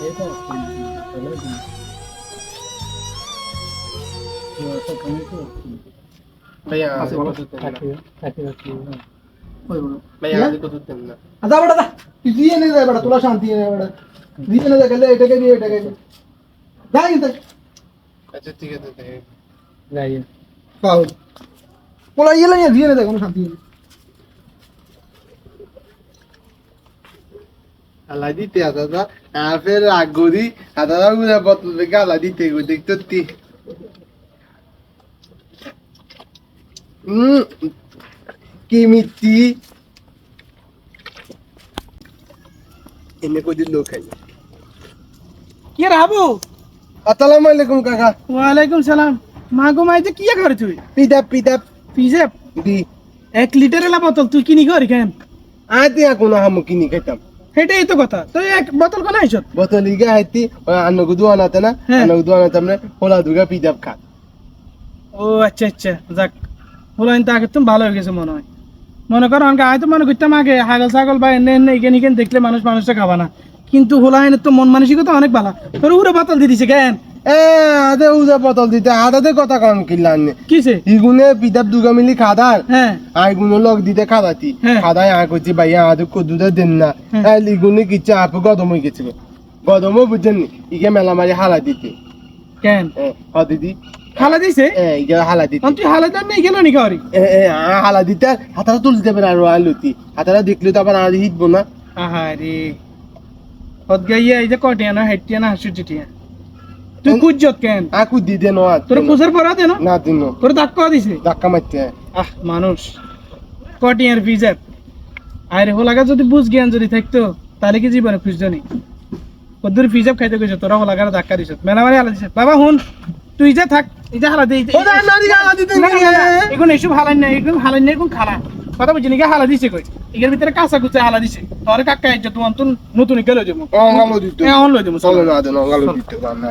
এটা চলে দিন তো কমে তো ভাইয়া আছে কত বলো দেন না? কাটি ওই বলো ভাইয়া আজ কত দেন না? আদা বড় দা দিয়ে নে যায় বড় তোলা শান্তি নে বড় দিয়ে নে গেলে এটাকে দিয়ে এটাকে যাই কিন্তু আচ্ছা ঠিক আছে দেখেন। যাই পাও পোলা ইলে নিয়ে দিয়ে নে যায় কোনো শান্তি নেই আল্লাহ দিতে দাদা ফের আগরি দাদা গুলা বতল বেগা আল্লাহ দিতে গো দেখতে তি কি মিটি এনে কই দিল খাই কি রে আবু আসসালামু আলাইকুম কাকা ওয়ালাইকুম সালাম মা গো মাইতে কি করে তুই পিদা পিজে দি 1 লিটারের বোতল তুই কিনি করি কেন আতি কোনো হামু কিনি খাইতাম সেটাই তো কথা তুই এক বোতল কোন আইছ বোতল ইগা হাইতি আন্নগু দুয়ানাতে না হ্যাঁ। আন্নগু দুয়ানাতে আমরা হোলা দুগা পিদাব খা ও আচ্ছা আচ্ছা যাক হলো কিন্তু আগে তুমি ভালো হয়ে গেছে মনে হয় মনে করো আমাকে হয়তো মনে করতাম আগে হাগল ছাগল বা এনে এনে এখানে এখানে দেখলে মানুষটা খাবা না কিন্তু হোলাইনের তো মন মানসিকতা অনেক ভালো তোর উড়ে বোতল দিয়ে দিছে কেন আদে উজা বোতল দিতে আদাতে কথা কারণ কিলান কিসে ইগুনে পিদাব দুগা মিলি খাদার হ্যাঁ আইগুনো লগ দিতে খাদাতি হ্যাঁ। খাদাই আ কইছি ভাইয়া আদু কদুদা দেন না হ্যাঁ। লিগুনে কিচ্ছে আপু গদম হয়ে গেছিল গদম বুঝছেন নি ইগে মেলা মারি হালা দিতে কেন দিদি হালা দিছে ইগে হালা দিতে তুই হালা দেন নেই গেল নি কারি হালা দিতে হাতারা তুলতে পারে আর আলুতি হাতারা দেখলে তো আবার আর হিটবো না আহারে হদ গাইয়া এই যে কটিয়া না হেটিয়া না হাসু চিটিয়া তুই কুজ্জত কেন আকু দিতে নো তোর কুজের পরা দেন না দিন তোর ধাক্কা দিছে ধাক্কা মারতে আহ মানুষ কটিয়ার ভিজার আরে হোলাগা যদি বুঝ জ্ঞান যদি থাকতো তাহলে কি জীবনে খুঁজতো নি কদ্দুর ফিজাব খাইতে কইছ তোরা হোলাগার ধাক্কা দিছ মেলা মারি হালা দিছে বাবা হুন তুই যা থাক এই যে হালা দে এখন এসব হালাই না এখন হালাই না এখন খালা কথা বুঝি নাকি হালা দিছে কই এর ভিতরে কাঁচা কুচা হালা দিছে তোর কাকা এই যে তোমার নতুন গেল যে অঙ্গালো দিতে অন লই দেবো চলো না দেন অঙ্গালো দিতে না